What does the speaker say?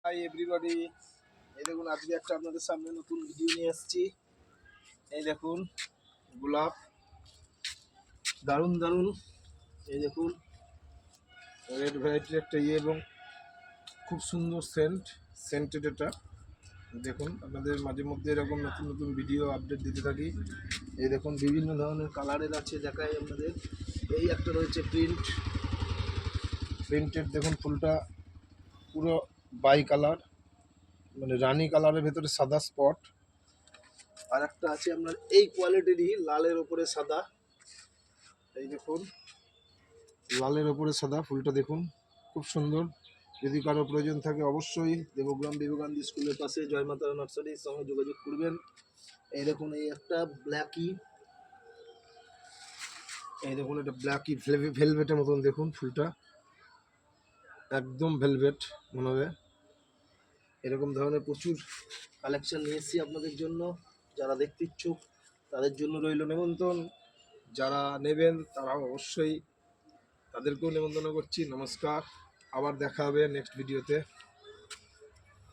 Hi everybody, এই দেখুন আজকে একটা আপনাদের সামনে নতুন ভিডিও নিয়ে এসেছি। এই দেখুন গোলাপ, দারুণ দারুণ। এই দেখুন রেড ভ্যারাইটির একটা এবং খুব সুন্দর সেন্টেড এটা। দেখুন আপনাদের মাঝে মধ্যে এরকম নতুন নতুন ভিডিও আপডেট দিতে থাকি। এই দেখুন বিভিন্ন ধরনের কালারের আছে, দেখাই আপনাদের। এই একটা রয়েছে প্রিন্টেড, দেখুন ফুলটা পুরো বাই কালার, মানে রানি কালারের ভেতরে সাদা স্পট। আর একটা আছে আপনার এই কোয়ালিটিরই লালের ওপরে সাদা। এই দেখুন লালের ওপরে সাদা, ফুলটা দেখুন খুব সুন্দর। যদি কারো প্রয়োজন থাকে অবশ্যই দেবগ্রাম বিবেকানন্দ স্কুলের পাশে জয়মাতা নার্সারির সঙ্গে যোগাযোগ করবেন। এই দেখুন এই একটা ব্ল্যাকি, এই দেখুন এটা ব্ল্যাকি ভেলভেটের মতন, দেখুন ফুলটা একদম ভেলভেট মনে হবে। এরকম ধরনের প্রচুর কালেকশন নিয়ে এসেছি আপনাদের জন্য। যারা দেখতে ইচ্ছুক তাদের জন্য রইল নিমন্ত্রণ, যারা নেবেন তারা অবশ্যই তাদেরকেও নিমন্ত্রণ করছি। নমস্কার, আবার দেখা হবে নেক্সট ভিডিওতে।